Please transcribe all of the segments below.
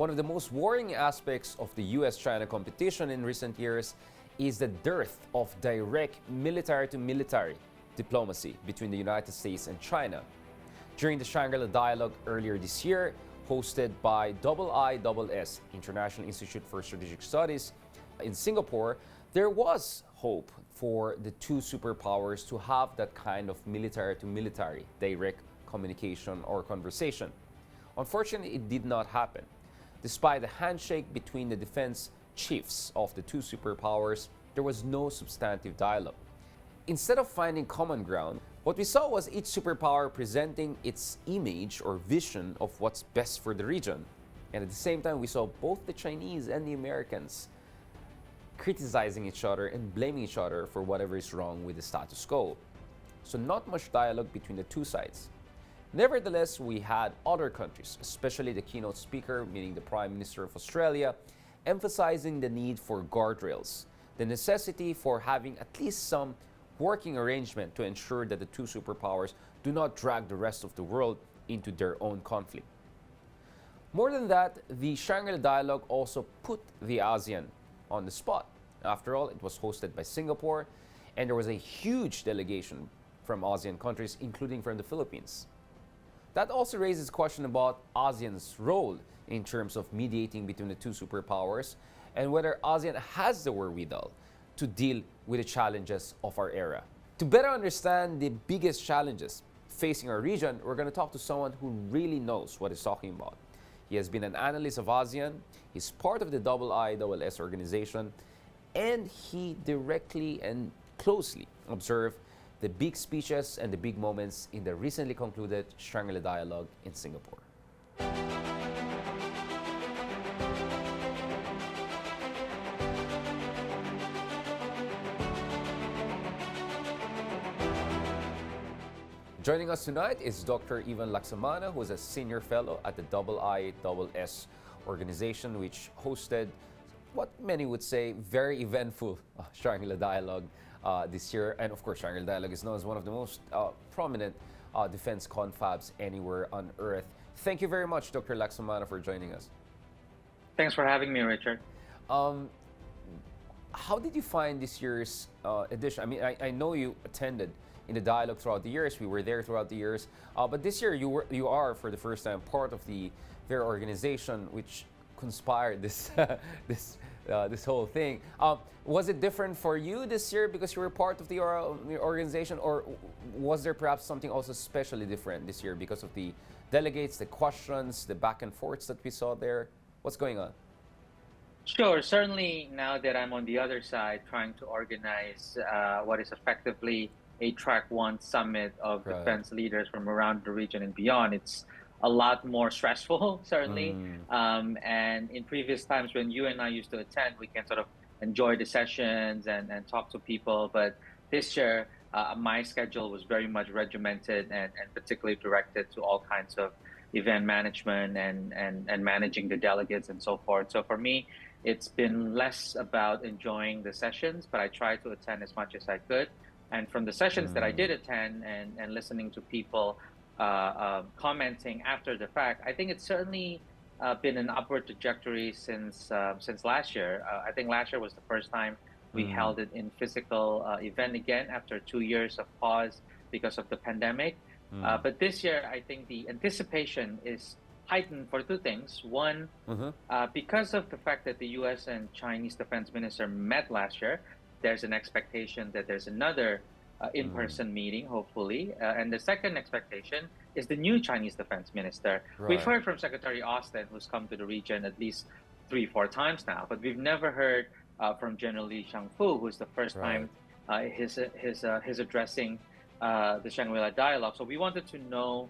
One of the most worrying aspects of the US-China competition in recent years is the dearth of direct military-to-military diplomacy between the United States and China. During the Shangri-La Dialogue earlier this year, hosted by IISS, International Institute for Strategic Studies, in Singapore, there was hope for the two superpowers to have that kind of military-to-military direct communication or conversation. Unfortunately, it did not happen. Despite the handshake between the defense chiefs of the two superpowers, there was no substantive dialogue. Instead of finding common ground, what we saw was each superpower presenting its image or vision of what's best for the region. And at the same time, we saw both the Chinese and the Americans criticizing each other and blaming each other for whatever is wrong with the status quo. So not much dialogue between the two sides. Nevertheless, we had other countries, especially the keynote speaker, meaning the Prime Minister of Australia, emphasizing the need for guardrails, the necessity for having at least some working arrangement to ensure that the two superpowers do not drag the rest of the world into their own conflict. More than that, the Shangri-La Dialogue also put the ASEAN on the spot. After all, it was hosted by Singapore, and there was a huge delegation from ASEAN countries, including from the Philippines. That also raises question about ASEAN's role in terms of mediating between the two superpowers and whether ASEAN has the wherewithal to deal with the challenges of our era. To better understand the biggest challenges facing our region, we're going to talk to someone who really knows what he's talking about. He has been an analyst of ASEAN, he's part of the IISS organization, and he directly and closely observed the big speeches and the big moments in the recently concluded Shangri-La Dialogue in Singapore. Joining us tonight is Dr. Laksmana, who is a senior fellow at the IISS organization, which hosted what many would say very eventful Shangri-La Dialogue this year. And of course, Shangri-La Dialogue is known as one of the most prominent defense confabs anywhere on earth. Thank you very much, Dr. Laksmana, for joining us. Thanks for having me, Richard. How did you find this year's edition? I mean, I know you attended in the dialogue throughout the years. We were there throughout the years. But this year, you are, for the first time, part of their organization, which conspired this this whole thing. Was it different for you this year because you were part of the organization, or was there perhaps something also especially different this year because of the delegates, the questions, the back and forths that we saw there? What's going on? Sure. Certainly, now that I'm on the other side trying to organize what is effectively a Track 1 summit of defense leaders from around the region and beyond, it's a lot more stressful, certainly. And in previous times when you and I used to attend, we can sort of enjoy the sessions and talk to people. But this year, my schedule was very much regimented and particularly directed to all kinds of event management and managing the delegates and so forth. So for me, it's been less about enjoying the sessions, but I tried to attend as much as I could. And from the sessions that I did attend and listening to people commenting after the fact, I think it's certainly been an upward trajectory since last year. I think last year was the first time we held it in physical event again after 2 years of pause because of the pandemic. But this year, I think the anticipation is heightened for two things. One, because of the fact that the U.S. and Chinese defense minister met last year, there's an expectation that there's another in-person meeting, hopefully. And the second expectation is the new Chinese defense minister. We've heard from Secretary Austin, who's come to the region at least 3-4 times now, but we've never heard from General Li Shangfu, who's the first time his addressing the Shangri-La Dialogue. So we wanted to know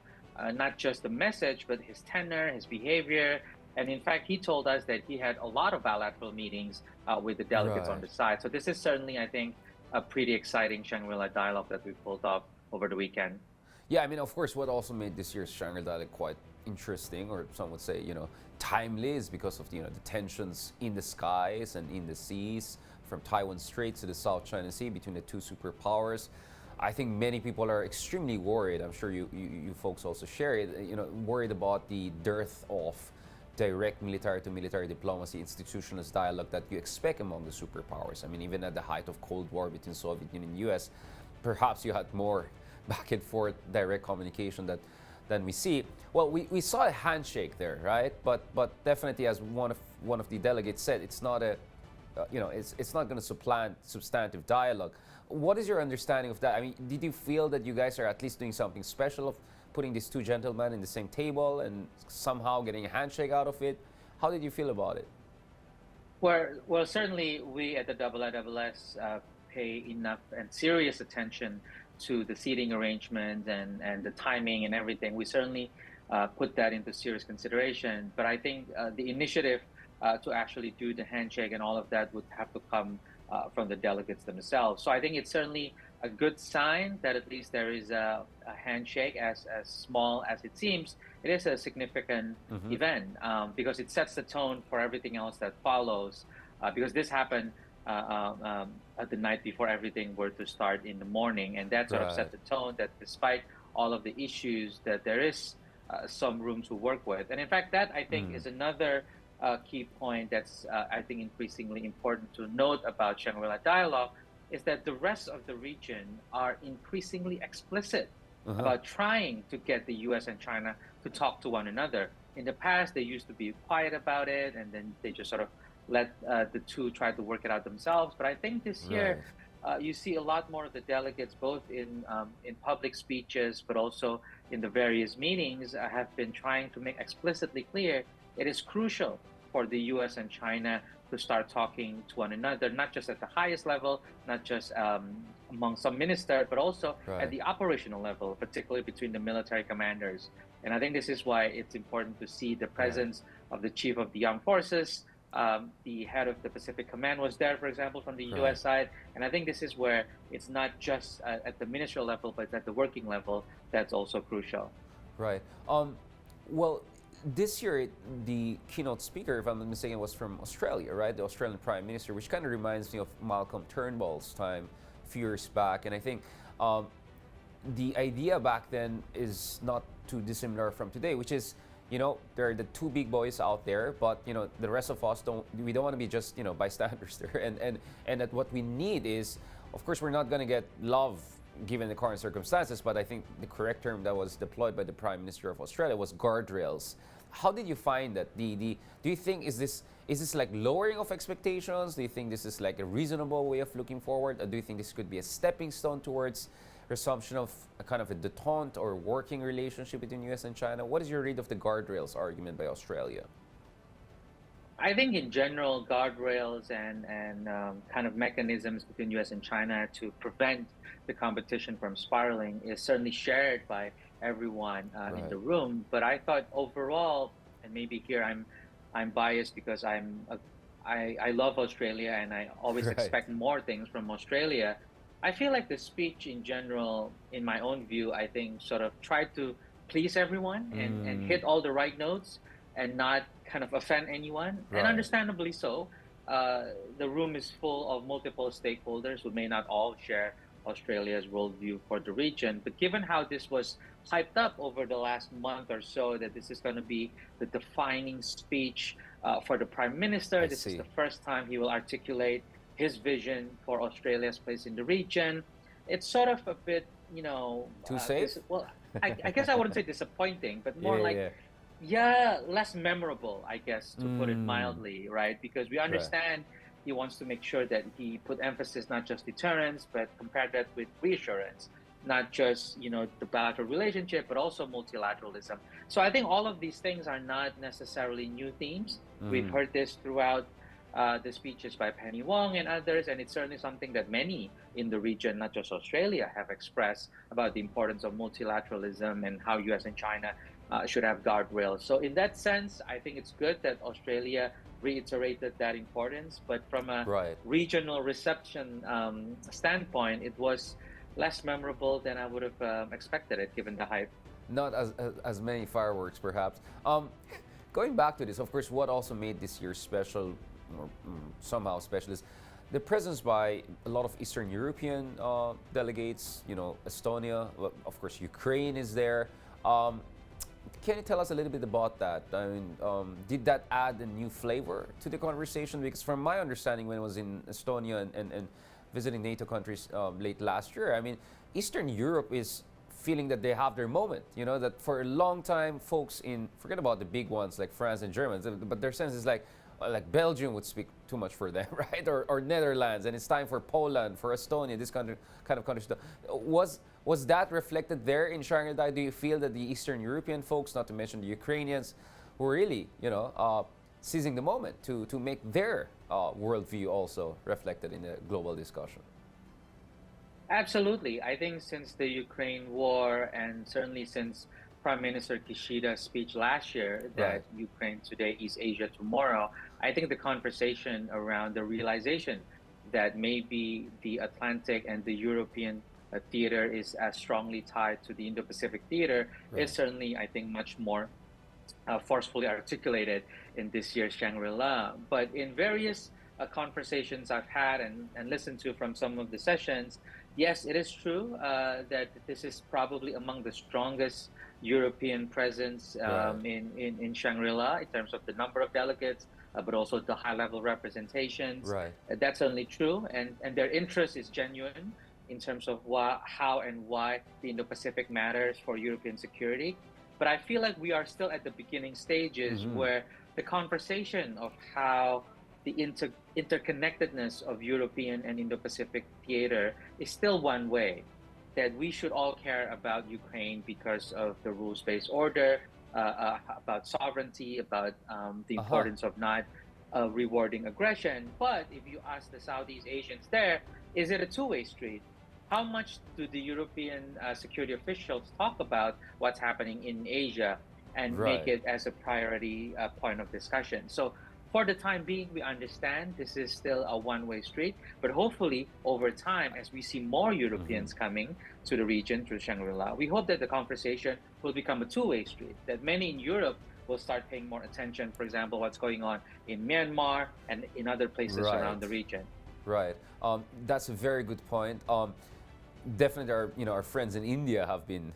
not just the message, but his tenor, his behavior. And in fact, he told us that he had a lot of bilateral meetings with the delegates on the side. So this is certainly, I think, a pretty exciting Shangri-La Dialogue that we pulled off over the weekend. Yeah, I mean, of course, what also made this year's Shangri-La Dialogue quite interesting, or some would say, timely, is because of the tensions in the skies and in the seas, from Taiwan Strait to the South China Sea between the two superpowers. I think many people are extremely worried. I'm sure you folks also share it. Worried about the dearth of direct military-to-military diplomacy, institutionalized dialogue that you expect among the superpowers. I mean, even at the height of Cold War between Soviet Union and U.S., perhaps you had more back and forth direct communication than we see. Well, we saw a handshake there, right? But definitely, as one of the delegates said, it's not a it's not going to supplant substantive dialogue. What is your understanding of that? I mean, did you feel that you guys are at least doing something special of putting these two gentlemen in the same table and somehow getting a handshake out of it? How did you feel about it? Well, certainly we at the IISS pay enough and serious attention to the seating arrangement and the timing and everything. We certainly put that into serious consideration. But I think the initiative to actually do the handshake and all of that would have to come from the delegates themselves. So I think it's certainly a good sign that at least there is a handshake, as small as it seems. It is a significant event because it sets the tone for everything else that follows. Because this happened the night before everything were to start in the morning, and that sort of set the tone that despite all of the issues, that there is some room to work with. And in fact, that I think is another key point that's I think increasingly important to note about Shangri-La Dialogue, is that the rest of the region are increasingly explicit about trying to get the US and China to talk to one another. In the past, they used to be quiet about it, and then they just sort of let the two try to work it out themselves. But I think this year, you see a lot more of the delegates, both in public speeches, but also in the various meetings, have been trying to make explicitly clear it is crucial for the US and China to start talking to one another, not just at the highest level, not just among some ministers, but also at the operational level, particularly between the military commanders. And I think this is why it's important to see the presence of the chief of the armed forces. The head of the Pacific Command was there, for example, from the US side. And I think this is where it's not just at the ministerial level, but at the working level that's also crucial. Right. Well, this year, the keynote speaker, if I'm not mistaken, was from Australia, right? The Australian Prime Minister, which kind of reminds me of Malcolm Turnbull's time a few years back. And I think the idea back then is not too dissimilar from today, which is, there are the two big boys out there, but, the rest of us don't want to be just, bystanders there. And that what we need is, of course, we're not going to get love given the current circumstances, but I think the correct term that was deployed by the Prime Minister of Australia was guardrails. How did you find that? Do you think is this like lowering of expectations? Do you think this is like a reasonable way of looking forward? Or do you think this could be a stepping stone towards resumption of a kind of a détente or working relationship between US and China? What is your read of the guardrails argument by Australia? I think in general, guardrails and kind of mechanisms between US and China to prevent the competition from spiraling is certainly shared by everyone in the room. But I thought overall, and maybe here I'm biased because I love Australia and I always expect more things from Australia. I feel like the speech in general, in my own view, I think sort of tried to please everyone and hit all the right notes and not kind of offend anyone, and understandably so. The room is full of multiple stakeholders who may not all share Australia's worldview for the region. But given how this was hyped up over the last month or so, that this is going to be the defining speech for the Prime Minister, this is the first time he will articulate his vision for Australia's place in the region. It's sort of a bit, too safe? I guess I wouldn't say disappointing, but more less memorable, I guess, to put it mildly, right? Because we understand he wants to make sure that he put emphasis not just deterrence, but compare that with reassurance, not just, the bilateral relationship, but also multilateralism. So I think all of these things are not necessarily new themes. We've heard this throughout the speeches by Penny Wong and others, and it's certainly something that many in the region, not just Australia, have expressed about the importance of multilateralism and how US and China should have guardrails. So in that sense, I think it's good that Australia reiterated that importance, but from a regional reception standpoint, it was less memorable than I would have expected it, given the hype. Not as many fireworks, perhaps. Going back to this, of course, what also made this year special, or somehow special, is the presence by a lot of Eastern European delegates. Estonia, of course, Ukraine is there. Can you tell us a little bit about that? I mean, did that add a new flavor to the conversation? Because from my understanding, when I was in Estonia and visiting NATO countries late last year, I mean, Eastern Europe is feeling that they have their moment. You know, that for a long time, folks in, forget about the big ones like France and Germany, but their sense is like Belgium would speak too much for them, right? Or Netherlands, and it's time for Poland, for Estonia, this kind of countries. Was that reflected there in Shangri-La? Do you feel that the Eastern European folks, not to mention the Ukrainians, were really, seizing the moment to make their worldview also reflected in the global discussion? Absolutely. I think since the Ukraine war and certainly since Prime Minister Kishida's speech last year that Right. Ukraine today is Asia tomorrow, I think the conversation around the realization that maybe the Atlantic and the European theater is as strongly tied to the Indo-Pacific theater Right. is certainly, I think, much more forcefully articulated in this year's Shangri-La. But in various conversations I've had and listened to from some of the sessions, yes, it is true that this is probably among the strongest European presence Right. in Shangri-La in terms of the number of delegates, but also the high-level representations. Right. That's certainly true, and their interest is genuine in terms of how and why the Indo-Pacific matters for European security. But I feel like we are still at the beginning stages Mm-hmm. where the conversation of how the interconnectedness of European and Indo-Pacific theater is still one way. That we should all care about Ukraine because of the rules-based order, about sovereignty, about the Uh-huh. importance of not rewarding aggression. But if you ask the Southeast Asians there, is it a two-way street? How much do the European security officials talk about what's happening in Asia and make Right. it as a priority point of discussion? So for the time being, we understand this is still a one-way street, but hopefully over time, as we see more Mm-hmm. Europeans coming to the region through Shangri-La, we hope that the conversation will become a two-way street, that many in Europe will start paying more attention, for example, what's going on in Myanmar and in other places Right. around the region. Right. That's a very good point. Definitely, our friends in India have been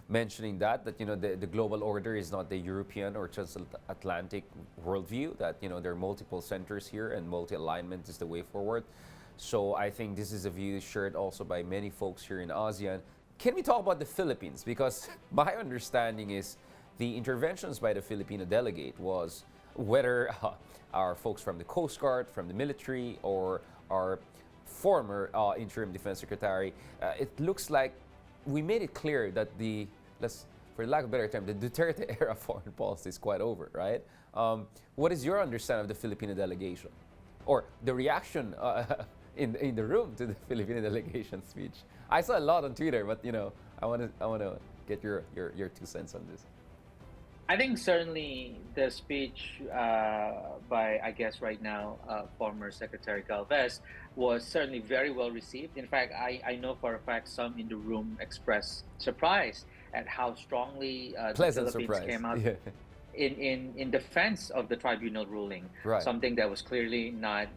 mentioning that the global order is not the European or transatlantic worldview. That there are multiple centers here and multi-alignment is the way forward. So I think this is a view shared also by many folks here in ASEAN. Can we talk about the Philippines? Because my understanding is the interventions by the Filipino delegate was whether our folks from the Coast Guard, from the military, or our former interim defense secretary, it looks like we made it clear that for lack of a better term, the Duterte era foreign policy is quite over, right? What is your understanding of the Filipino delegation, or the reaction in the room to the Filipino delegation speech? I saw a lot on Twitter, but I want to get your 2 cents on this. I think certainly the speech by, I guess, right now, former Secretary Galvez was certainly very well received. In fact, I know for a fact some in the room expressed surprise at how strongly the Pleasant Philippines surprise. came out Yeah. in defense of the tribunal ruling, Right. something that was clearly not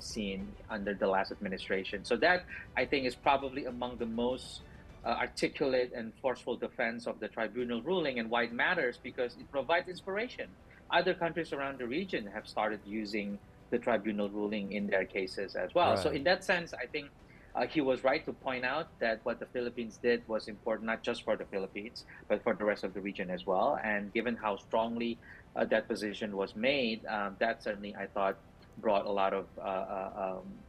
seen under the last administration. So that, I think, is probably among the most articulate and forceful defense of the tribunal ruling and why it matters because it provides inspiration. Other countries around the region have started using the tribunal ruling in their cases as well. So Right. in that sense, I think he was right to point out that what the Philippines did was important not just for the Philippines, but for the rest of the region as well. And given how strongly that position was made, that certainly, I thought, brought a lot of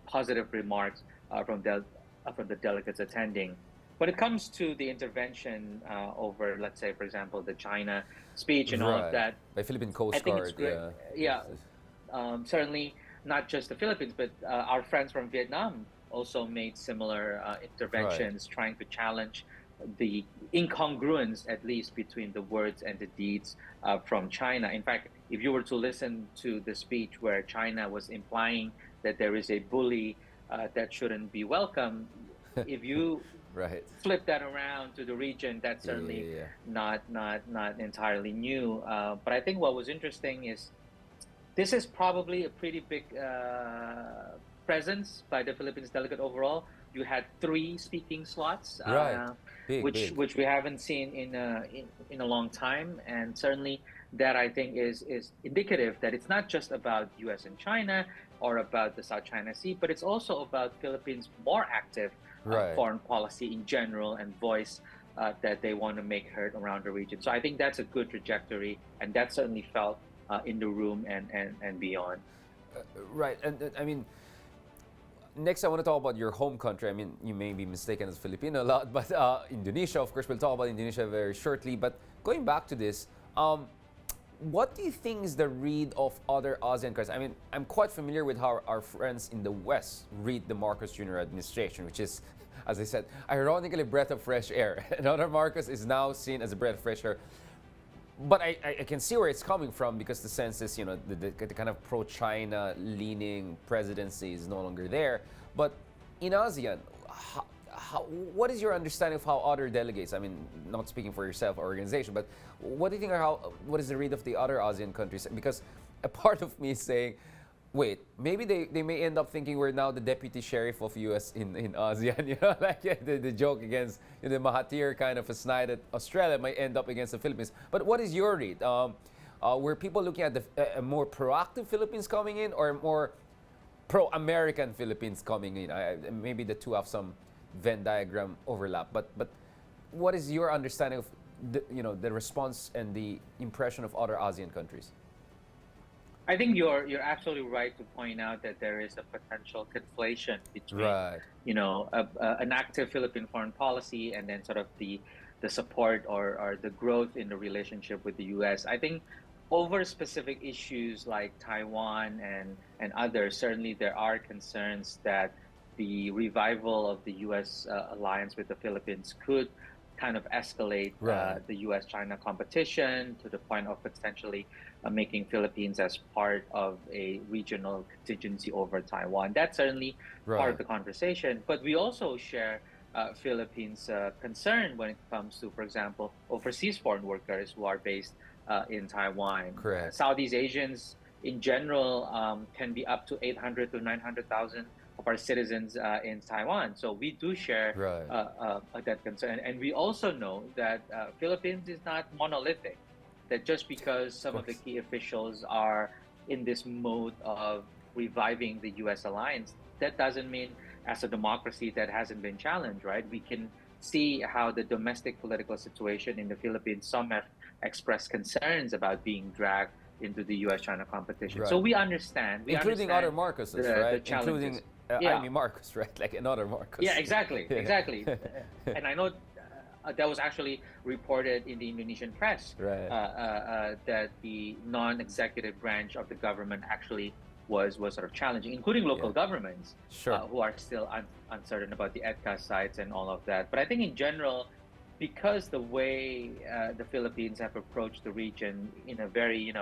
positive remarks from the delegates attending. When it comes to the intervention over, let's say, for example, the China speech and all of Right. that, By Philippine I Coast think it's Guard, great. yeah. Yeah, certainly not just the Philippines, but our friends from Vietnam also made similar Right. interventions, trying to challenge the incongruence, at least, between the words and the deeds from China. In fact, if you were to listen to the speech where China was implying that there is a bully that shouldn't be welcome, if you Right. flip that around to the region, that's Yeah, certainly yeah, yeah. not entirely new. But I think what was interesting is this is probably a pretty big presence by the Philippines delegate overall. you had 3 speaking slots, Right. which we haven't seen in a long time, and certainly that I think is indicative that it's not just about U.S. and China or about the South China Sea, but it's also about Philippines' more active Right. foreign policy in general and voice that they want to make heard around the region. So I think that's a good trajectory, and that certainly felt in the room and beyond. Right. And I mean, next I want to talk about your home country. I mean, you may be mistaken as Filipino a lot, but Indonesia, of course, we'll talk about Indonesia very shortly. But going back to this, what do you think is the read of other ASEAN countries? I mean, I'm quite familiar with how our friends in the West read the Marcos Jr. administration, which is, as I said, ironically, a breath of fresh air. Another Marcos is now seen as a breath of fresh air. But I can see where it's coming from, because the sense is, the kind of pro-China leaning presidency is no longer there. But in ASEAN, what is your understanding of how other delegates, I mean, not speaking for yourself or organization, but what do you think what is the read of the other ASEAN countries? Because a part of me is saying, wait, maybe they may end up thinking we're now the deputy sheriff of US in ASEAN, like the joke against the Mahathir kind of a snide at Australia might end up against the Philippines. But what is your read? Were people looking at a more proactive Philippines coming in, or more pro-American Philippines coming in? Maybe the two have some Venn diagram overlap, but what is your understanding of the response and the impression of other ASEAN countries? I think you're absolutely right to point out that there is a potential conflation between an active Philippine foreign policy and then sort of the support or the growth in the relationship with the U.S. I think over specific issues like Taiwan and others, certainly there are concerns that the revival of the U.S. Alliance with the Philippines could kind of escalate the U.S.-China competition to the point of potentially making Philippines as part of a regional contingency over Taiwan. That's certainly part of the conversation. But we also share Philippines' concern when it comes to, for example, overseas foreign workers who are based in Taiwan. Correct. Southeast Asians in general can be up to 800 to 900,000 of our citizens in Taiwan. So we do share that concern. And we also know that Philippines is not monolithic, that just because some of the key officials are in this mode of reviving the U.S. alliance, that doesn't mean as a democracy that hasn't been challenged, right? We can see how the domestic political situation in the Philippines, some have expressed concerns about being dragged into the U.S.-China competition. So we understand. Including other Marcoses, right? Including Amy Marcos, right? Like another Marcos. Yeah, exactly. And I know that was actually reported in the Indonesian press that the non-executive branch of the government actually was sort of challenging, including local governments who are still uncertain about the EDCA sites and all of that. But I think in general, because the way the Philippines have approached the region in a very,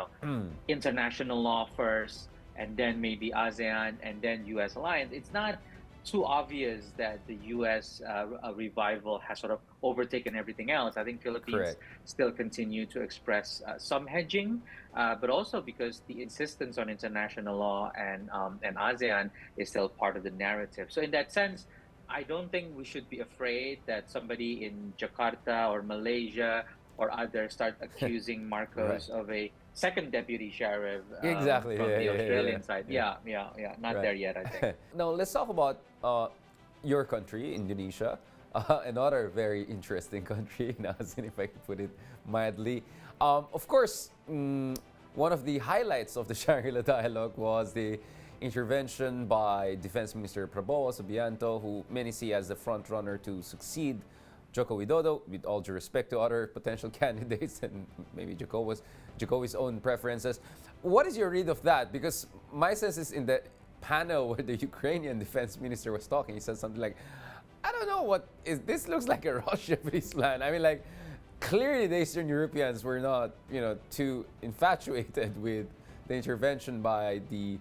international law first, and then maybe ASEAN, and then U.S. alliance, it's not too obvious that the U.S. Revival has sort of overtaken everything else. I think Philippines still continue to express some hedging, but also because the insistence on international law and ASEAN is still part of the narrative. So in that sense, I don't think we should be afraid that somebody in Jakarta or Malaysia or others start accusing Marcos of a second deputy sheriff from the Australian side. Not there yet, I think. Now, let's talk about your country, Indonesia, another very interesting country in ASEAN, if I could put it mildly. Of course, one of the highlights of the Shangri-La Dialogue was the intervention by Defense Minister Prabowo Subianto, who many see as the front runner to succeed Joko Widodo, with all due respect to other potential candidates and maybe Jokowi's own preferences. What is your read of that? Because my sense is in the panel where the Ukrainian defense minister was talking, he said something like, I don't know this looks like a Russia-based plan. I mean, like, clearly the Eastern Europeans were not, too infatuated with the intervention by the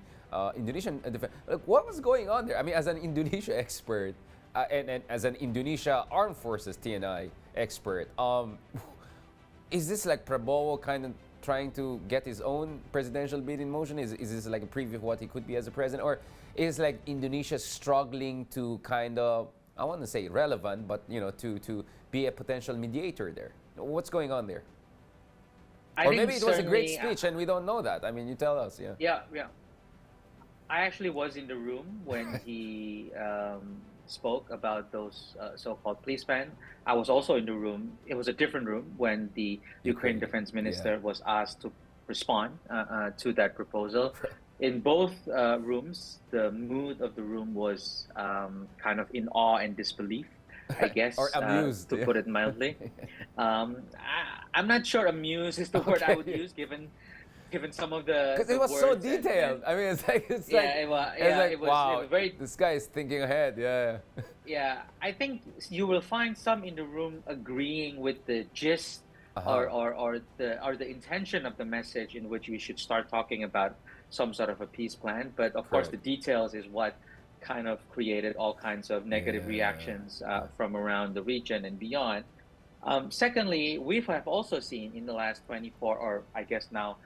Indonesian defense. Like, what was going on there? I mean, as an Indonesia expert, and as an Indonesia Armed Forces TNI expert, is this like Prabowo kind of trying to get his own presidential bid in motion? Is this like a preview of what he could be as a president? Or is like Indonesia struggling to kind of I want to say relevant, but to be a potential mediator there. What's going on there? I Or think maybe it was a great certainly, speech and we don't know that. I mean, you tell us, yeah. yeah. I actually was in the room when he spoke about those so-called policemen. I was also in the room. It was a different room when the Ukraine defense minister was asked to respond to that proposal. In both rooms, the mood of the room was kind of in awe and disbelief, I guess, or amused, to put it mildly. I'm not sure amused is the word I would use, given some of the because it was so words detailed. I mean, it was wow, very. this guy is thinking ahead. Yeah. Yeah, I think you will find some in the room agreeing with the gist or the intention of the message in which we should start talking about some sort of a peace plan. But of course, the details is what kind of created all kinds of negative reactions from around the region and beyond. Secondly, we have also seen in the last 24, or I guess now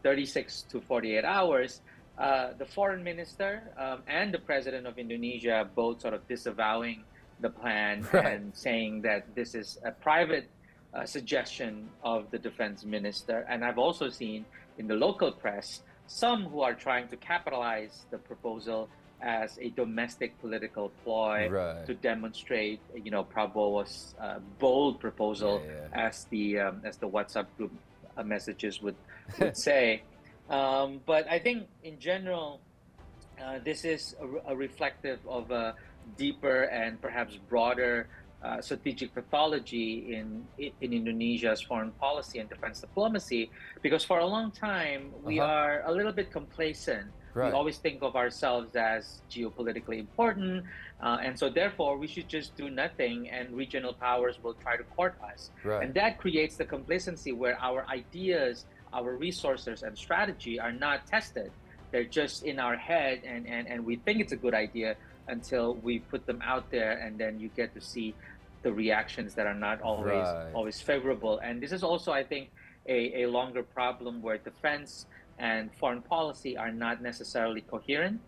36 to 48 hours, the foreign minister and the president of Indonesia both sort of disavowing the plan and saying that this is a private suggestion of the defense minister. And I've also seen in the local press some who are trying to capitalize the proposal as a domestic political ploy to demonstrate, Prabowo's bold proposal, as the WhatsApp group messages would say. But I think in general, this is a reflective of a deeper and perhaps broader strategic pathology in Indonesia's foreign policy and defense diplomacy, because for a long time we are a little bit complacent. We always think of ourselves as geopolitically important, and so therefore we should just do nothing and regional powers will try to court us. And that creates the complacency where our ideas, our resources and strategy are not tested. They're just in our head, and we think it's a good idea until we put them out there, and then you get to see the reactions that are not always favorable. And this is also, I think, a longer problem where defense and foreign policy are not necessarily coherent,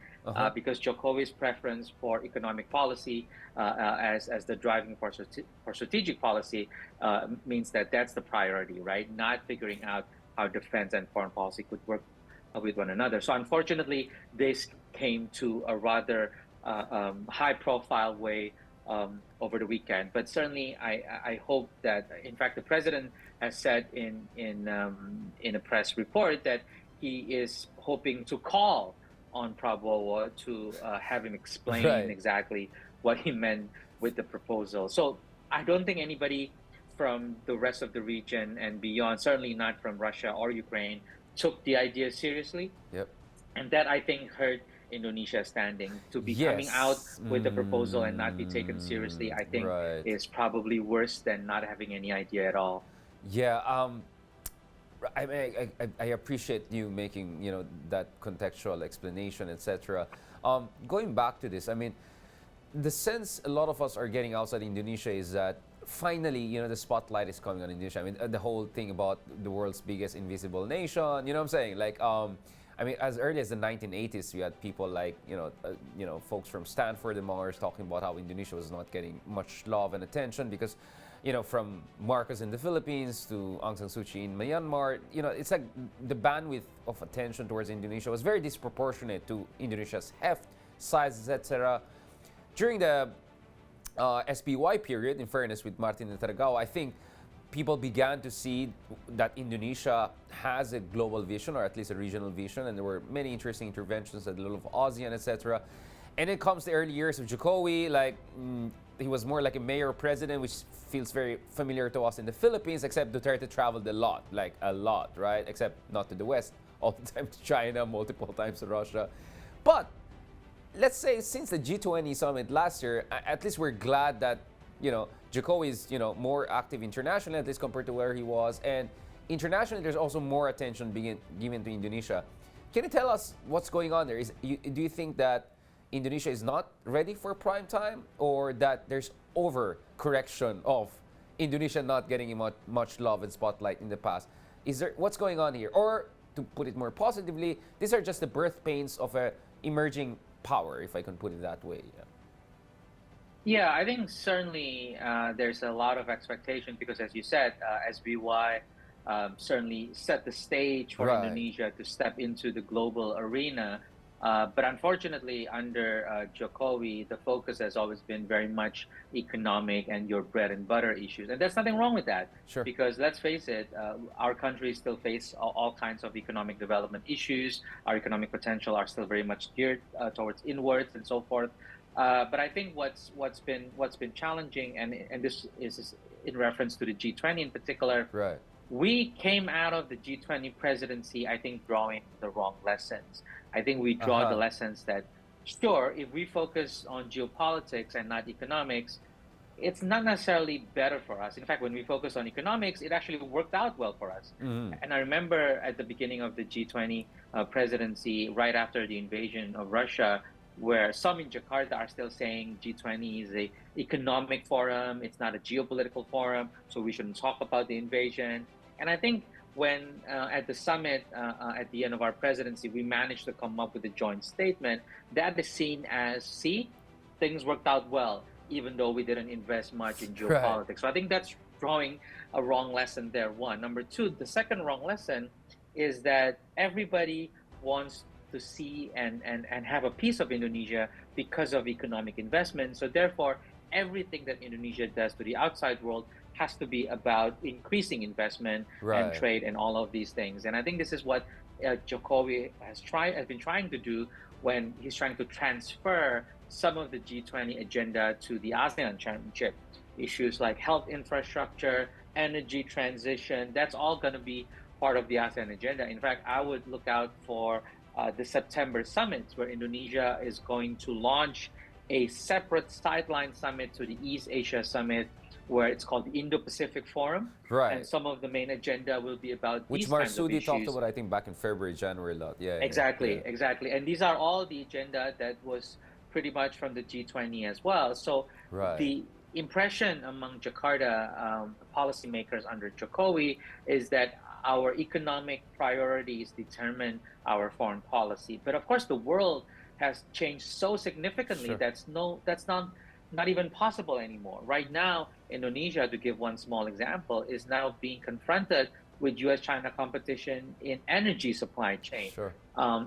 because Jokowi's preference for economic policy as the driving force for strategic policy means that that's the priority, right? Not figuring out how defense and foreign policy could work with one another. So unfortunately, this came to a rather high-profile way over the weekend. But certainly, I hope that, in fact, the president has said in a press report that he is hoping to call on Prabowo to have him explain exactly what he meant with the proposal. So I don't think anybody from the rest of the region and beyond, certainly not from Russia or Ukraine, took the idea seriously. And that, I think, hurt Indonesia's standing. To be coming out with the proposal and not be taken seriously, I think is probably worse than not having any idea at all. I appreciate you making that contextual explanation, etc. Going back to this, I mean, the sense a lot of us are getting outside Indonesia is that finally, the spotlight is coming on Indonesia. I mean, the whole thing about the world's biggest invisible nation. You know what I'm saying? Like, I mean, as early as the 1980s, we had people like folks from Stanford and Mars talking about how Indonesia was not getting much love and attention because, from Marcos in the Philippines to Aung San Suu Kyi in Myanmar, it's like the bandwidth of attention towards Indonesia was very disproportionate to Indonesia's heft, size, etc. During the SPY period, in fairness with Martin and Targao, I think people began to see that Indonesia has a global vision, or at least a regional vision, and there were many interesting interventions at the level of ASEAN, etc. And it comes the early years of Jokowi, like he was more like a mayor president, which feels very familiar to us in the Philippines, except Duterte traveled a lot, right? Except not to the West, all the time to China, multiple times to Russia. But let's say since the G20 summit last year, at least we're glad that, Jokowi is, more active internationally, at least compared to where he was. And internationally, there's also more attention being given to Indonesia. Can you tell us what's going on there? Do you think that Indonesia is not ready for prime time, or that there's overcorrection of Indonesia not getting much love and spotlight in the past? What's going on here? Or to put it more positively, these are just the birth pains of a emerging power, if I can put it that way. Yeah, I think certainly there's a lot of expectation because, as you said, SBY certainly set the stage for Right. Indonesia to step into the global arena. But unfortunately, under Jokowi, the focus has always been very much economic and your bread and butter issues. And there's nothing wrong with that Sure. because let's face it, our country still face all kinds of economic development issues. Our economic potential are still very much geared towards inwards and so forth. But I think what's been challenging, and this is in reference to the G20 in particular, Right. we came out of the G20 presidency, I think, drawing the wrong lessons. I think we draw the Uh-huh. lessons that, sure, if we focus on geopolitics and not economics, it's not necessarily better for us. In fact, when we focus on economics, it actually worked out well for us. Mhm. And I remember at the beginning of the G20 presidency, right after the invasion of Russia, where some in Jakarta are still saying G20 is a economic forum, it's not a geopolitical forum, so we shouldn't talk about the invasion. And I think when at the summit at the end of our presidency, we managed to come up with a joint statement that is seen as, see, things worked out well, even though we didn't invest much in Right. geopolitics. So I think that's drawing a wrong lesson there, one. Number two, the second wrong lesson is that everybody wants to see and have a piece of Indonesia because of economic investment. So therefore, everything that Indonesia does to the outside world has to be about increasing investment and Right. trade and all of these things. And I think this is what Jokowi has been trying to do when he's trying to transfer some of the G20 agenda to the ASEAN championship. Issues like health infrastructure, energy transition, that's all going to be part of the ASEAN agenda. In fact, I would look out for the September summits where Indonesia is going to launch a separate sideline summit to the East Asia Summit, where it's called the Indo-Pacific Forum. And Right. some of the main agenda will be about Which these kinds of Marsudi talked issues. about, I think, back in February, January, lot. Yeah, yeah, yeah. Exactly, exactly. And these are all the agenda that was pretty much from the G20 as well. So Right. the impression among Jakarta policymakers under Jokowi is that our economic priorities determine our foreign policy. But of course, the world has changed so significantly Sure. that's not even possible anymore. Right now, Indonesia, to give one small example, is now being confronted with U.S.-China competition in energy supply chain. Sure.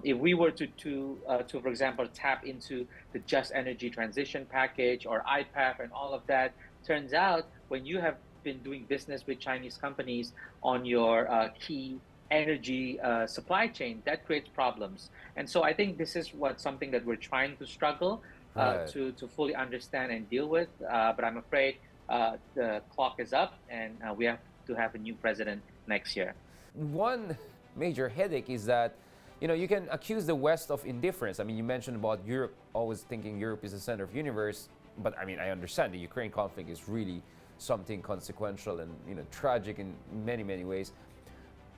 If we were to, for example, tap into the Just Energy Transition Package or IPAF and all of that, turns out when you have been doing business with Chinese companies on your key energy supply chain, that creates problems. And so I think this is something that we're trying to struggle Right. to fully understand and deal with. But I'm afraid the clock is up, and we have to have a new president next year. One major headache is that, you can accuse the West of indifference. I mean, you mentioned about Europe, always thinking Europe is the center of the universe. But I mean, I understand the Ukraine conflict is really something consequential and tragic in many, many ways.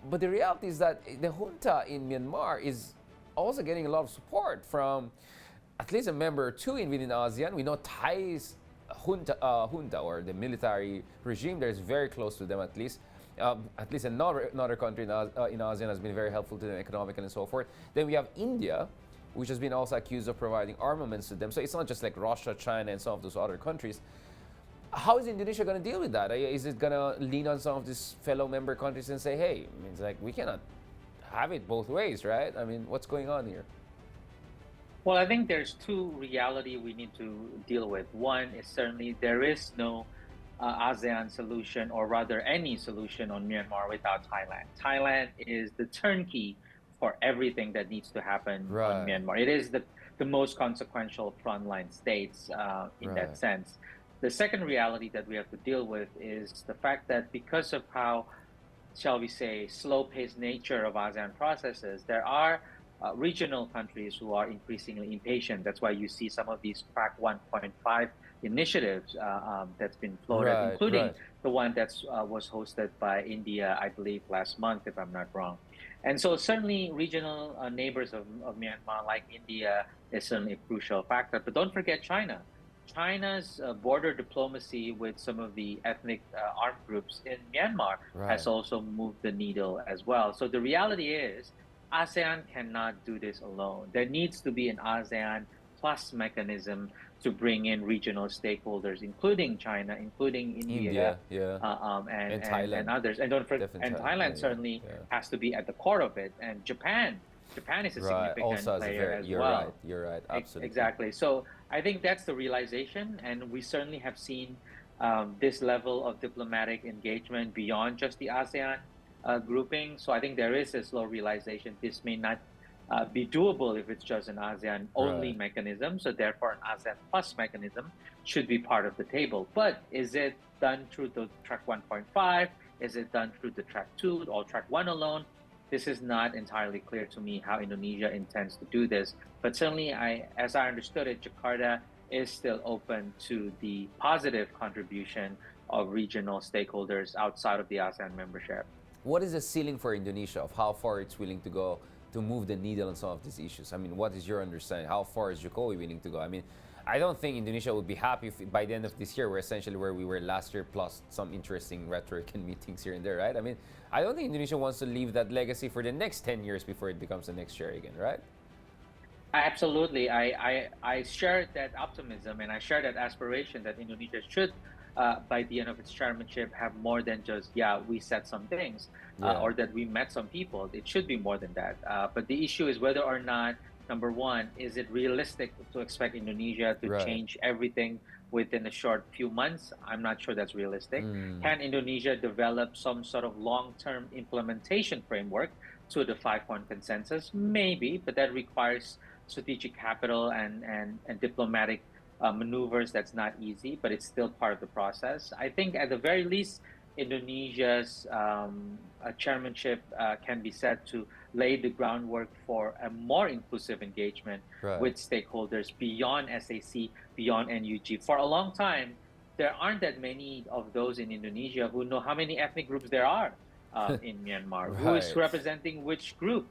But the reality is that the junta in Myanmar is also getting a lot of support from at least a member or two within ASEAN. We know Thai's junta or the military regime there is very close to them at least. At least another country in ASEAN has been very helpful to them economically and so forth. Then we have India, which has been also accused of providing armaments to them. So it's not just like Russia, China, and some of those other countries. How is Indonesia going to deal with that? Is it going to lean on some of these fellow member countries and say, hey, I mean, it's like we cannot have it both ways, right? I mean, what's going on here? Well, I think there's two reality we need to deal with. One is certainly there is no ASEAN solution, or rather any solution on Myanmar without Thailand. Thailand is the turnkey for everything that needs to happen on Right, Myanmar. It is the most consequential frontline states in right, that sense. The second reality that we have to deal with is the fact that because of how, shall we say, slow-paced nature of ASEAN processes, there are regional countries who are increasingly impatient. That's why you see some of these Track 1.5 initiatives that's been floated, right, including right. the one that was hosted by India, I believe, last month, if I'm not wrong. And so certainly regional neighbors of Myanmar, like India, is certainly a crucial factor. But don't forget China. China's border diplomacy with some of the ethnic armed groups in Myanmar has Right. also moved the needle as well. So the reality is, ASEAN cannot do this alone. There needs to be an ASEAN plus mechanism to bring in regional stakeholders, including China, including India, yeah, and and Thailand. others. And don't forget, Definitely and Yeah, Thailand certainly yeah. has to be at the core of it. And Japan is a Right. Also, significant as a player very, as you're right. well. You're right. Absolutely. Exactly. So I think that's the realization, and we certainly have seen this level of diplomatic engagement beyond just the ASEAN grouping. So I think there is a slow realization this may not be doable if it's just an ASEAN only Right. mechanism. So therefore, an ASEAN plus mechanism should be part of the table. But is it done through the track 1.5? Is it done through the track 2 or track 1 alone? This is not entirely clear to me how Indonesia intends to do this. But certainly, as I understood it, Jakarta is still open to the positive contribution of regional stakeholders outside of the ASEAN membership. What is the ceiling for Indonesia of how far it's willing to go to move the needle on some of these issues? I mean, what is your understanding? How far is Jokowi willing to go? I mean, I don't think Indonesia would be happy if by the end of this year we're essentially where we were last year, plus some interesting rhetoric and meetings here and there, right? I mean, I don't think Indonesia wants to leave that legacy for the next 10 years before it becomes the next year again, right? Absolutely. I share that optimism and I share that aspiration that Indonesia should, by the end of its chairmanship, have more than just, yeah, we said some things Yeah. or that we met some people. It should be more than that. But the issue is whether or not, number one, is it realistic to expect Indonesia to Right. change everything within a short few months? I'm not sure that's realistic. Can Indonesia develop some sort of long-term implementation framework to the 5-point consensus? Maybe, but that requires strategic capital and diplomatic maneuvers. That's not easy, but it's still part of the process. I think at the very least, Indonesia's chairmanship can be said to lay the groundwork for a more inclusive engagement Right. with stakeholders beyond SAC, beyond NUG. For a long time, there aren't that many of those in Indonesia who know how many ethnic groups there are in Myanmar, who is Right. representing which group.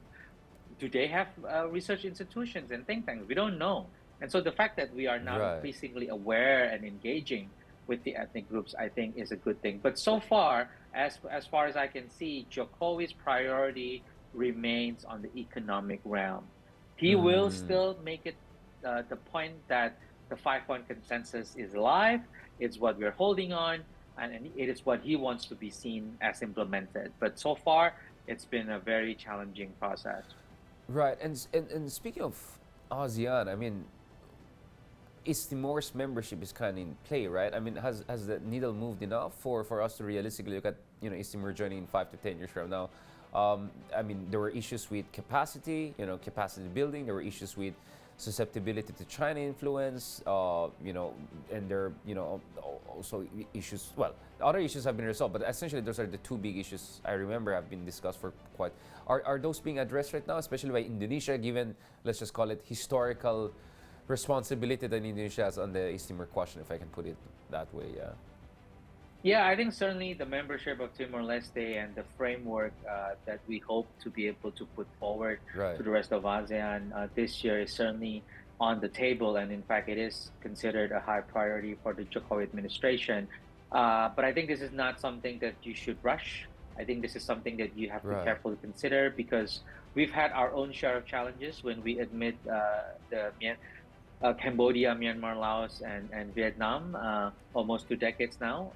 Do they have research institutions and think tanks? We don't know. And so the fact that we are now Right. increasingly aware and engaging with the ethnic groups, I think, is a good thing. But so far, as far as I can see, Jokowi's priority remains on the economic realm. He will still make it the point that the 5-point consensus is live. It's what we're holding on, and it is what he wants to be seen as implemented. But so far, it's been a very challenging process. Right. And speaking of ASEAN, I mean, East Timor's membership is kind of in play, right? I mean, has the needle moved enough for us to realistically look at, you know, East Timor joining in 5 to 10 years from now? I mean, there were issues with capacity, you know, capacity building. There were issues with susceptibility to China influence, you know, and there, you know, also issues. Well, other issues have been resolved, but essentially those are the two big issues I remember have been discussed for quite. Are those being addressed right now, especially by Indonesia, given, let's just call it, historical responsibility that Indonesia has on the East Timor question, if I can put it that way? Yeah. Yeah, I think certainly the membership of Timor-Leste and the framework that we hope to be able to put forward Right. to the rest of ASEAN this year is certainly on the table. And in fact, it is considered a high priority for the Jokowi administration. But I think this is not something that you should rush. I think this is something that you have to Right. carefully consider because we've had our own share of challenges when we admit Cambodia, Myanmar, Laos, and Vietnam, almost 2 decades now.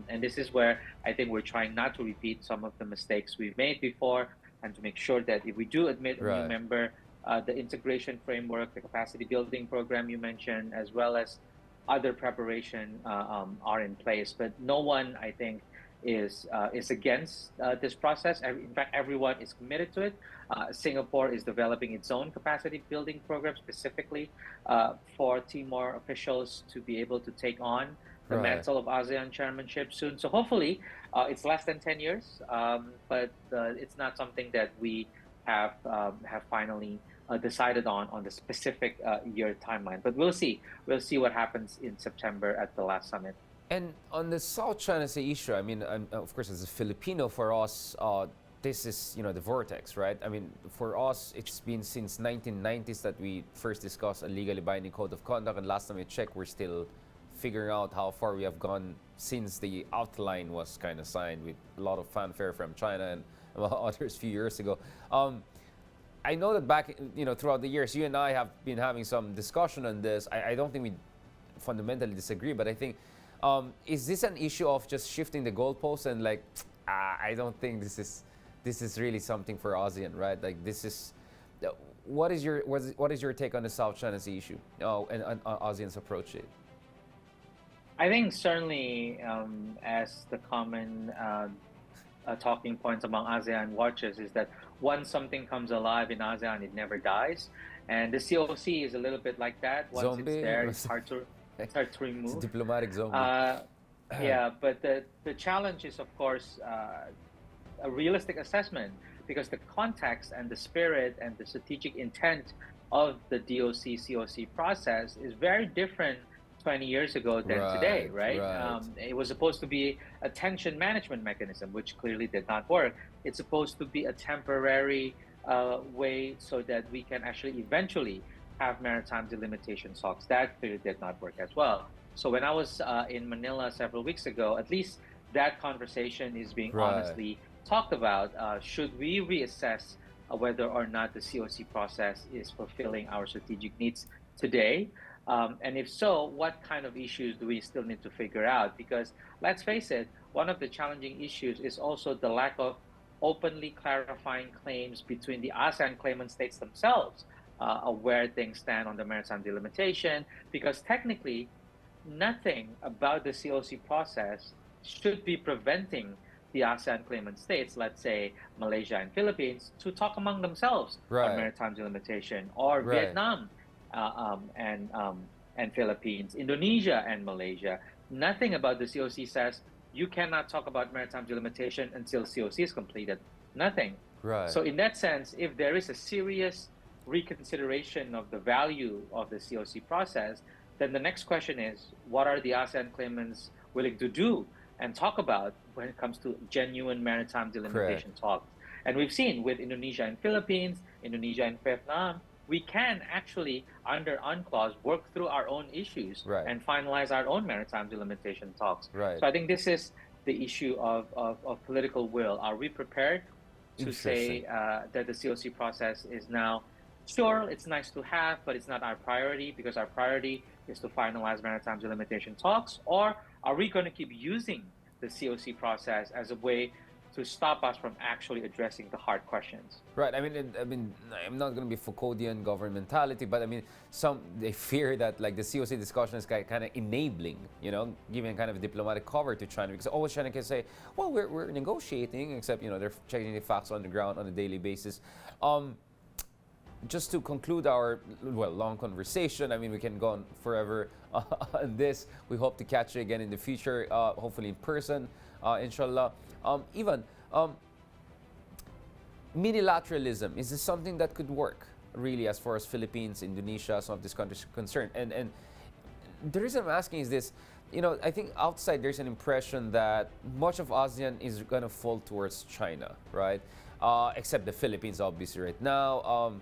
And this is where I think we're trying not to repeat some of the mistakes we've made before and to make sure that if we do admit a new Right. member, the integration framework, the capacity building program you mentioned, as well as other preparation are in place. But no one, I think, is against this process. In fact, everyone is committed to it. Singapore is developing its own capacity building program specifically for Timor officials to be able to take on the Right. mantle of ASEAN chairmanship soon. So hopefully, it's less than 10 years, but it's not something that we have finally decided on the specific year timeline. But we'll see. We'll see what happens in September at the last summit. And on the South China Sea issue, I mean, of course, as a Filipino, for us, this is, you know, the vortex, right? I mean, for us, it's been since 1990s that we first discussed a legally binding code of conduct, and last time I checked, we're still figuring out how far we have gone since the outline was kind of signed with a lot of fanfare from China and others a few years ago. I know that back, throughout the years, you and I have been having some discussion on this. I don't think we fundamentally disagree, but I think, is this an issue of just shifting the goalposts and like, I don't think this is really something for ASEAN, right? Like this is, what is your take on the South China Sea issue, and ASEAN's approach to it? I think certainly, as the common talking points among ASEAN watchers is that once something comes alive in ASEAN, it never dies. And the COC is a little bit like that. Once Zombie? It's there, it's hard to remove. It's a diplomatic zombie. Yeah, but the challenge is, of course, a realistic assessment, because the context and the spirit and the strategic intent of the DOC-COC process is very different 20 years ago than today, right? It was supposed to be a tension management mechanism, which clearly did not work. It's supposed to be a temporary way so that we can actually eventually have maritime delimitation talks. That clearly did not work as well. So when I was in Manila several weeks ago, at least that conversation is being honestly talked about. Should we reassess whether or not the COC process is fulfilling our strategic needs today? And if so, what kind of issues do we still need to figure out? Because let's face it, one of the challenging issues is also the lack of openly clarifying claims between the ASEAN claimant states themselves of where things stand on the maritime delimitation, because technically nothing about the COC process should be preventing the ASEAN claimant states, let's say Malaysia and Philippines, to talk among themselves on maritime delimitation, or Vietnam and Philippines, Indonesia and Malaysia. Nothing about the COC says you cannot talk about maritime delimitation until COC is completed. Nothing. So in that sense, if there is a serious reconsideration of the value of the COC process, then the next question is, what are the ASEAN claimants willing to do and talk about when it comes to genuine maritime delimitation talks? And we've seen with Indonesia and Philippines, Indonesia and Vietnam, we can actually, under UNCLOS, work through our own issues and finalize our own maritime delimitation talks. So I think this is the issue of political will. Are we prepared to say that the COC process is now, sure, it's nice to have, but it's not our priority, because our priority is to finalize maritime delimitation talks? Or are we going to keep using the COC process as a way to stop us from actually addressing the hard questions? I mean, I'm not going to be Foucauldian governmentality, but I mean, they fear that like the COC discussion is kind of enabling, giving kind of a diplomatic cover to China, because always China can say, well, we're negotiating, except they're checking the facts on the ground on a daily basis. Just to conclude our long conversation, I mean, we can go on forever on this. We hope to catch you again in the future, hopefully in person, inshallah. Ivan, Medilateralism, is this something that could work, really, as far as Philippines, Indonesia, some of these countries are concerned? And the reason I'm asking is this, I think outside there's an impression that much of ASEAN is going to fall towards China, right? Except the Philippines, obviously, right now.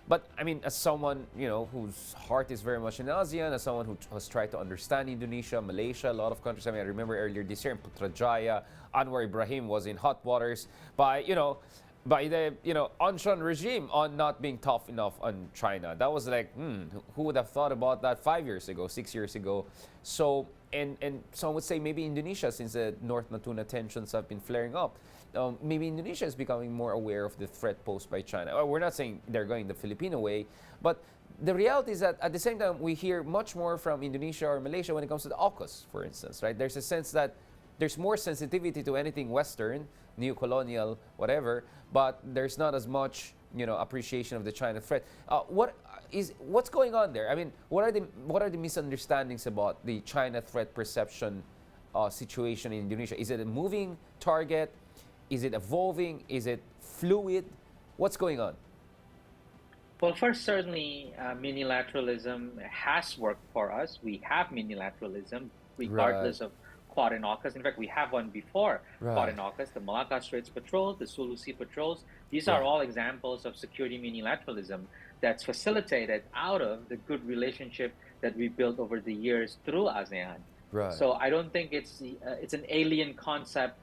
But I mean, as someone whose heart is very much in ASEAN, as someone who has tried to understand Indonesia, Malaysia, a lot of countries. I mean, I remember earlier this year in Putrajaya, Anwar Ibrahim was in hot waters by the Anshan regime on not being tough enough on China. That was like, who would have thought about that 5 years ago, 6 years ago? So and some would say maybe Indonesia, since the North Natuna tensions have been flaring up. Maybe Indonesia is becoming more aware of the threat posed by China. We're not saying they're going the Filipino way, but the reality is that at the same time, we hear much more from Indonesia or Malaysia when it comes to the AUKUS, for instance, right? There's a sense that there's more sensitivity to anything Western, neo-colonial, whatever, but there's not as much, appreciation of the China threat. What's going on there? I mean, what are the misunderstandings about the China threat perception situation in Indonesia? Is it a moving target? Is it evolving? Is it fluid? What's going on? Well, first, certainly, minilateralism has worked for us. We have minilateralism, regardless of Quad and AUKUS. In fact, we have one before Quad and AUKUS, the Malacca Straits Patrol, the Sulu Sea Patrols. These are all examples of security minilateralism that's facilitated out of the good relationship that we built over the years through ASEAN. Right. So I don't think it's an alien concept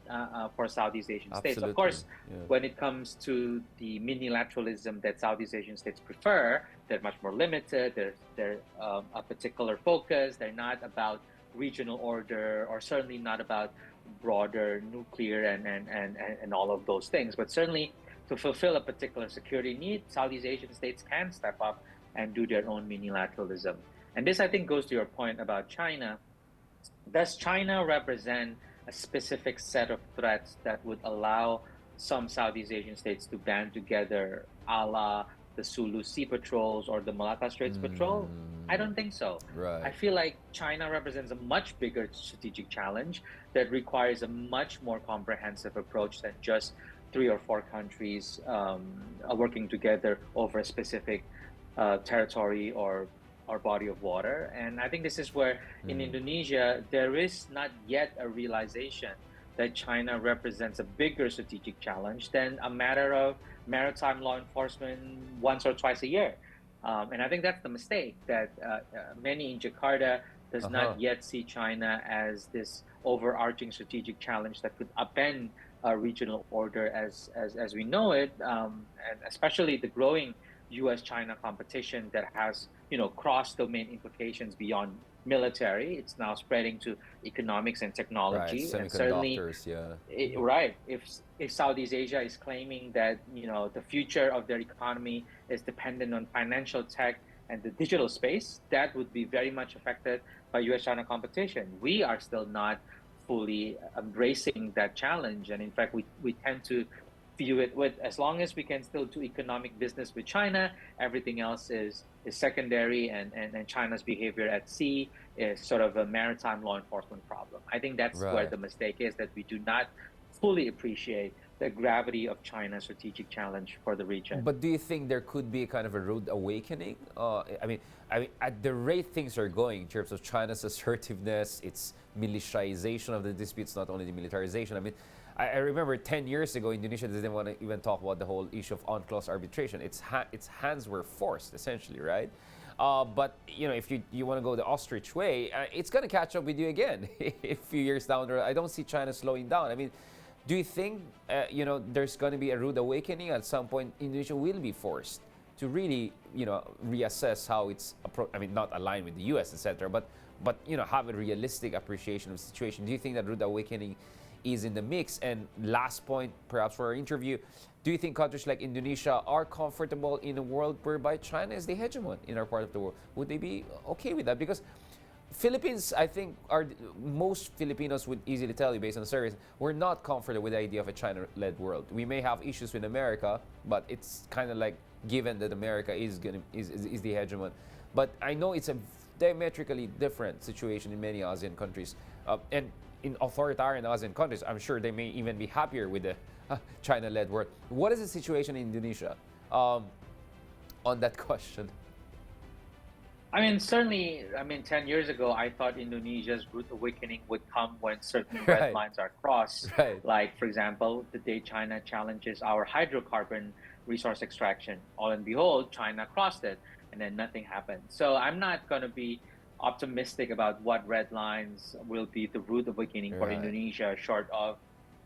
for Southeast Asian states. Of Absolutely. course, Yeah. when it comes to the minilateralism that Southeast Asian states prefer, they're much more limited. They're a particular focus. They're not about regional order, or certainly not about broader nuclear and all of those things. But certainly to fulfill a particular security need, Southeast Asian states can step up and do their own minilateralism. And this, I think, goes to your point about China. Does China represent a specific set of threats that would allow some Southeast Asian states to band together, a la the Sulu Sea Patrols or the Malacca Straits Patrol? I don't think so. Right. I feel like China represents a much bigger strategic challenge that requires a much more comprehensive approach than just 3 or 4 countries working together over a specific territory or body of water. And I think this is where in Indonesia, there is not yet a realization that China represents a bigger strategic challenge than a matter of maritime law enforcement once or twice a year. And I think that's the mistake, that many in Jakarta does not yet see China as this overarching strategic challenge that could upend regional order as we know it, and especially the growing U.S.-China competition that has cross-domain implications beyond military. It's now spreading to economics and technology. Right. And certainly, yeah. right. If Southeast Asia is claiming that the future of their economy is dependent on financial tech and the digital space, that would be very much affected by U.S.-China competition. We are still not fully embracing that challenge, and in fact, we tend to view it with, as long as we can still do economic business with China, everything else is secondary, and China's behavior at sea is sort of a maritime law enforcement problem. I think that's where the mistake is, that we do not fully appreciate the gravity of China's strategic challenge for the region. But do you think there could be kind of a rude awakening? I mean, at the rate things are going in terms of China's assertiveness, its militarization of the disputes, not only the militarization. I mean, I remember 10 years ago, Indonesia didn't want to even talk about the whole issue of UNCLOS arbitration. Its hands were forced, essentially, right? But if you want to go the ostrich way, it's going to catch up with you again a few years down the road. I don't see China slowing down. I mean, do you think there's going to be a rude awakening at some point? Indonesia will be forced to really reassess how it's not aligned with the U.S., etc. But have a realistic appreciation of the situation. Do you think that rude awakening is in the mix? And last point, perhaps for our interview, do you think countries like Indonesia are comfortable in a world whereby China is the hegemon in our part of the world? Would they be okay with that? Because Philippines, I think, most Filipinos would easily tell you, based on the surveys, we're not comfortable with the idea of a China-led world. We may have issues with America, but it's kind of like given that America is the hegemon. But I know it's a diametrically different situation in many ASEAN countries, and in authoritarian ASEAN countries, I'm sure they may even be happier with the China-led world. What is the situation in Indonesia on that question? I mean, certainly, 10 years ago, I thought Indonesia's rude awakening would come when certain red lines are crossed. Right. Like, for example, the day China challenges our hydrocarbon resource extraction. All and behold, China crossed it, and then nothing happened. So I'm not going to be optimistic about what red lines will be the rude awakening for Indonesia, short of,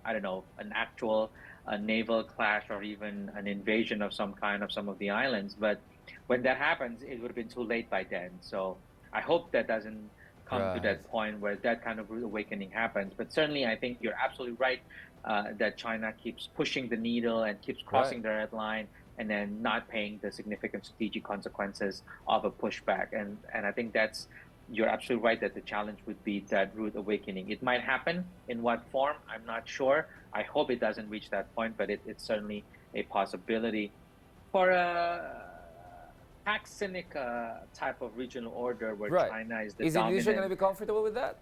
I don't know, an actual naval clash or even an invasion of some kind of some of the islands. But when that happens, it would have been too late by then. So I hope that doesn't come to that point where that kind of rude awakening happens. But certainly, I think you're absolutely right that China keeps pushing the needle and keeps crossing the red line, and then not paying the significant strategic consequences of a pushback. And I think you're absolutely right that the challenge would be that rude awakening. It might happen. In what form? I'm not sure. I hope it doesn't reach that point, but it's certainly a possibility. For a Pax Sinica type of regional order where China is the dominant... Is Indonesia going to be comfortable with that?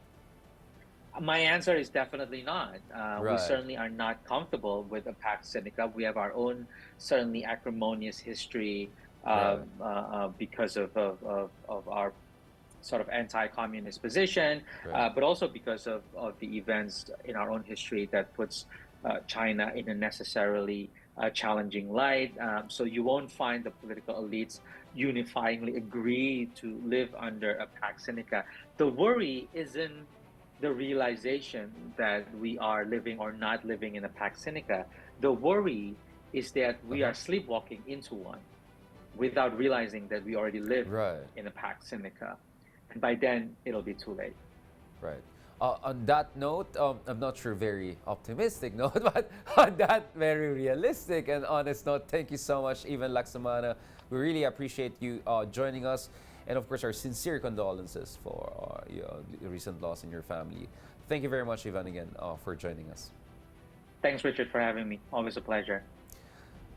My answer is definitely not. We certainly are not comfortable with a Pax Sinica. We have our own certainly acrimonious history because of our sort of anti-communist position, but also because of the events in our own history that puts China in a necessarily challenging light. So you won't find the political elites unifyingly agree to live under a Pax Sinica. The worry isn't the realization that we are living or not living in a Pax Sinica. The worry is that we are sleepwalking into one without realizing that we already live Right. in a Pax Sinica. And by then, it'll be too late. Right. On that note, I'm not sure very optimistic note, but on that very realistic and honest note, thank you so much, Ivan Laksmana. We really appreciate you joining us. And of course, our sincere condolences for your recent loss in your family. Thank you very much, Ivan, again, for joining us. Thanks, Richard, for having me. Always a pleasure.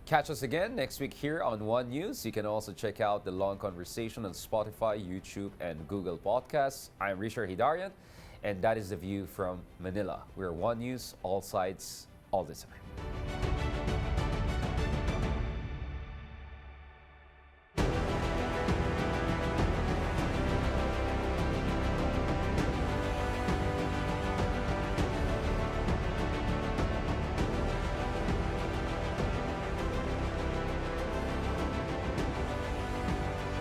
Catch us again next week here on One News. You can also check out the long conversation on Spotify, YouTube, and Google Podcasts. I'm Richard Heydarian, and that is The View from Manila. We're One News, all sides, all the time.